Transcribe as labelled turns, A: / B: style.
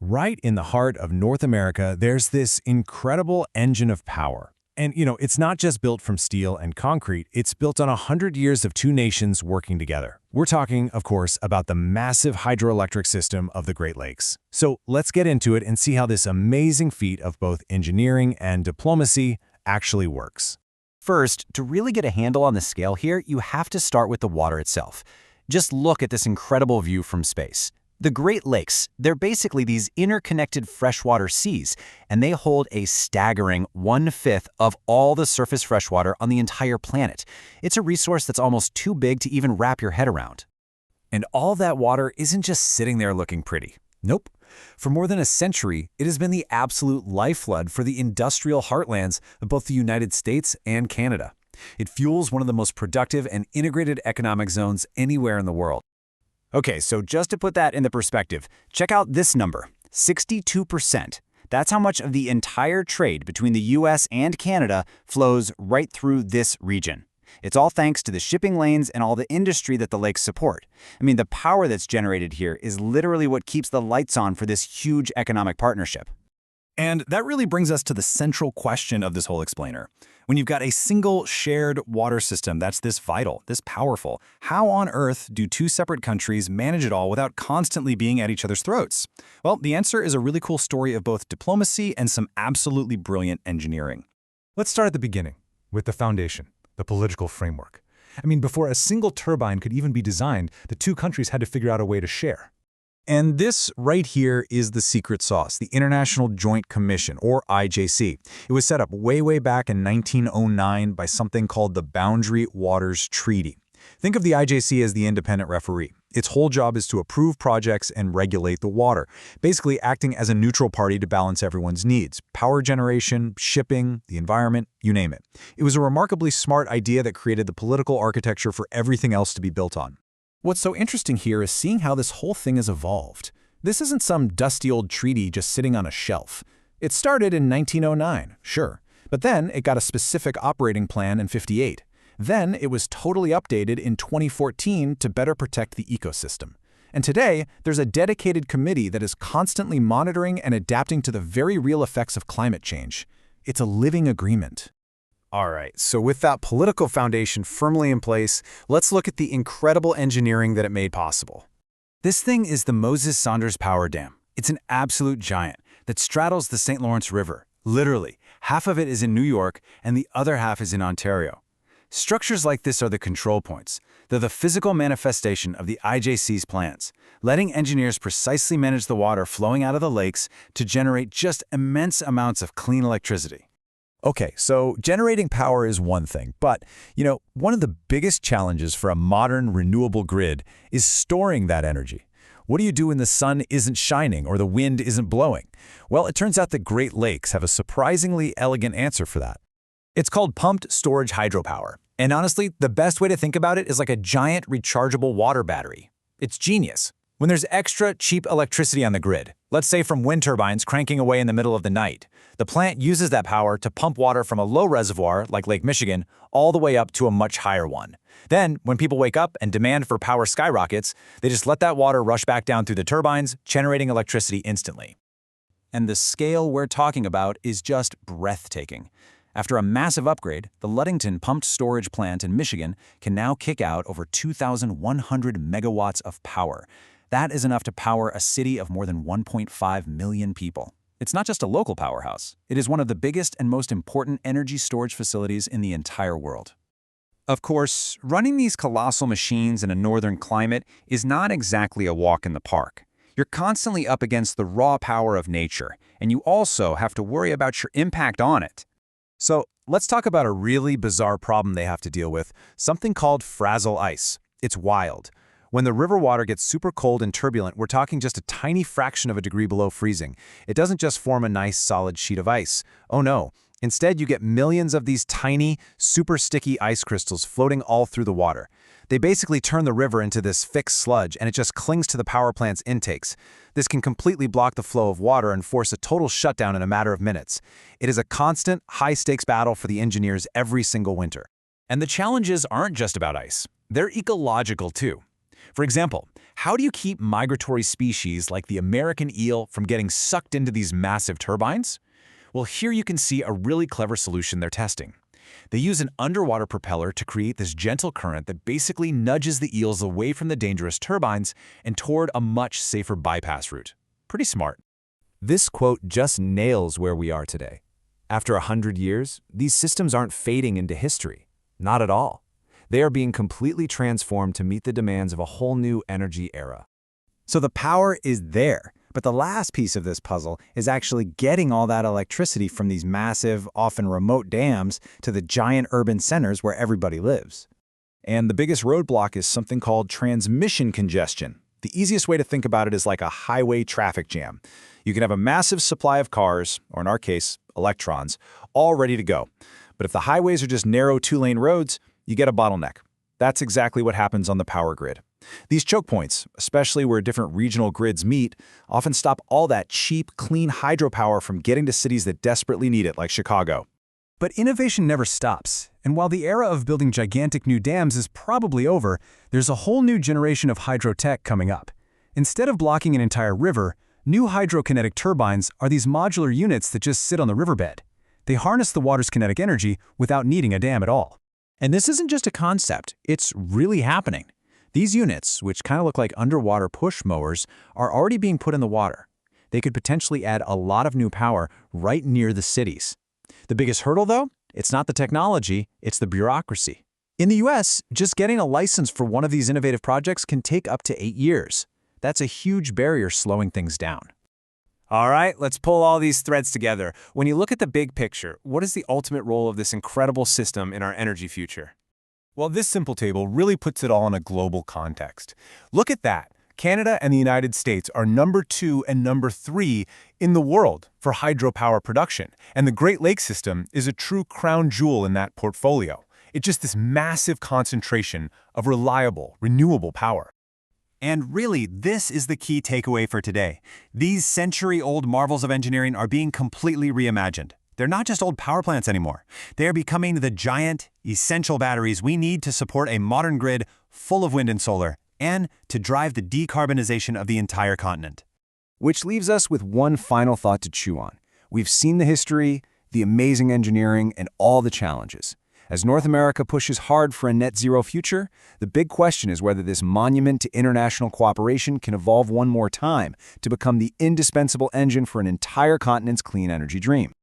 A: Right in the heart of North America, there's this incredible engine of power. And, it's not just built from steel and concrete, it's built on 100 years of two nations working together. We're talking, of course, about the massive hydroelectric system of the Great Lakes. So let's get into it and see how this amazing feat of both engineering and diplomacy actually works.
B: First, to really get a handle on the scale here, you have to start with the water itself. Just look at this incredible view from space. The Great Lakes, they're basically these interconnected freshwater seas, and they hold a staggering 1/5 of all the surface freshwater on the entire planet. It's a resource that's almost too big to even wrap your head around. And all that water isn't just sitting there looking pretty. Nope. For more than a century, it has been the absolute lifeblood for the industrial heartlands of both the United States and Canada. It fuels one of the most productive and integrated economic zones anywhere in the world. Okay, so just to put that into perspective, check out this number, 62%. That's how much of the entire trade between the US and Canada flows right through this region. It's all thanks to the shipping lanes and all the industry that the lakes support. I mean, the power that's generated here is literally what keeps the lights on for this huge economic partnership.
C: And that really brings us to the central question of this whole explainer. When you've got a single shared water system that's this vital, this powerful, how on earth do two separate countries manage it all without constantly being at each other's throats? Well, the answer is a really cool story of both diplomacy and some absolutely brilliant engineering.
D: Let's start at the beginning, with the foundation, the political framework. Before a single turbine could even be designed, the two countries had to figure out a way to share.
A: And this right here is the secret sauce, the International Joint Commission, or IJC. It was set up way back in 1909 by something called the Boundary Waters Treaty. Think of the IJC as the independent referee. Its whole job is to approve projects and regulate the water, basically acting as a neutral party to balance everyone's needs: power generation, shipping, the environment, you name it. It was a remarkably smart idea that created the political architecture for everything else to be built on.
C: What's so interesting here is seeing how this whole thing has evolved. This isn't some dusty old treaty just sitting on a shelf. It started in 1909, sure, but then it got a specific operating plan in '58. Then it was totally updated in 2014 to better protect the ecosystem. And today, there's a dedicated committee that is constantly monitoring and adapting to the very real effects of climate change. It's a living agreement.
A: All right, so with that political foundation firmly in place, let's look at the incredible engineering that it made possible.
B: This thing is the Moses Saunders Power Dam. It's an absolute giant that straddles the St. Lawrence River. Literally, half of it is in New York and the other half is in Ontario. Structures like this are the control points. They're the physical manifestation of the IJC's plans, letting engineers precisely manage the water flowing out of the lakes to generate just immense amounts of clean electricity.
A: Okay, so generating power is one thing, but, one of the biggest challenges for a modern renewable grid is storing that energy. What do you do when the sun isn't shining or the wind isn't blowing? Well, it turns out that Great Lakes have a surprisingly elegant answer for that. It's called pumped storage hydropower. And honestly, the best way to think about it is like a giant rechargeable water battery. It's genius. When there's extra cheap electricity on the grid, let's say from wind turbines cranking away in the middle of the night, the plant uses that power to pump water from a low reservoir, like Lake Michigan, all the way up to a much higher one. Then, when people wake up and demand for power skyrockets, they just let that water rush back down through the turbines, generating electricity instantly. And the scale we're talking about is just breathtaking. After a massive upgrade, the Ludington pumped storage plant in Michigan can now kick out over 2,100 megawatts of power. That is enough to power a city of more than 1.5 million people. It's not just a local powerhouse. It is one of the biggest and most important energy storage facilities in the entire world. Of course, running these colossal machines in a northern climate is not exactly a walk in the park. You're constantly up against the raw power of nature, and you also have to worry about your impact on it. So let's talk about a really bizarre problem they have to deal with, something called frazzle ice. It's wild. When the river water gets super cold and turbulent, we're talking just a tiny fraction of a degree below freezing. It doesn't just form a nice solid sheet of ice. Oh no. Instead, you get millions of these tiny, super sticky ice crystals floating all through the water. They basically turn the river into this fixed sludge, and it just clings to the power plant's intakes. This can completely block the flow of water and force a total shutdown in a matter of minutes. It is a constant, high-stakes battle for the engineers every single winter. And the challenges aren't just about ice. They're ecological too. For example, how do you keep migratory species like the American eel from getting sucked into these massive turbines? Well, here you can see a really clever solution they're testing. They use an underwater propeller to create this gentle current that basically nudges the eels away from the dangerous turbines and toward a much safer bypass route. Pretty smart.
E: This quote just nails where we are today. After 100 years, these systems aren't fading into history. Not at all. They are being completely transformed to meet the demands of a whole new energy era.
B: So the power is there, but the last piece of this puzzle is actually getting all that electricity from these massive, often remote dams to the giant urban centers where everybody lives.
C: And the biggest roadblock is something called transmission congestion. The easiest way to think about it is like a highway traffic jam. You can have a massive supply of cars, or in our case, electrons, all ready to go. But if the highways are just narrow two-lane roads, you get a bottleneck. That's exactly what happens on the power grid. These choke points, especially where different regional grids meet, often stop all that cheap, clean hydropower from getting to cities that desperately need it, like Chicago.
F: But innovation never stops, and while the era of building gigantic new dams is probably over, there's a whole new generation of hydrotech coming up. Instead of blocking an entire river, new hydrokinetic turbines are these modular units that just sit on the riverbed. They harness the water's kinetic energy without needing a dam at all.
C: And this isn't just a concept, it's really happening. These units, which kind of look like underwater push mowers, are already being put in the water. They could potentially add a lot of new power right near the cities. The biggest hurdle, though, it's not the technology, it's the bureaucracy. In the US, just getting a license for one of these innovative projects can take up to 8 years. That's a huge barrier slowing things down.
E: All right, let's pull all these threads together. When you look at the big picture, what is the ultimate role of this incredible system in our energy future?
D: Well, this simple table really puts it all in a global context. Look at that. Canada and the United States are number 2 and number 3 in the world for hydropower production, and the Great Lakes system is a true crown jewel in that portfolio. It's just this massive concentration of reliable, renewable power.
A: And really, this is the key takeaway for today. These century-old marvels of engineering are being completely reimagined. They're not just old power plants anymore. They are becoming the giant, essential batteries we need to support a modern grid full of wind and solar, and to drive the decarbonization of the entire continent.
C: Which leaves us with one final thought to chew on. We've seen the history, the amazing engineering, and all the challenges. As North America pushes hard for a net zero future, the big question is whether this monument to international cooperation can evolve one more time to become the indispensable engine for an entire continent's clean energy dream.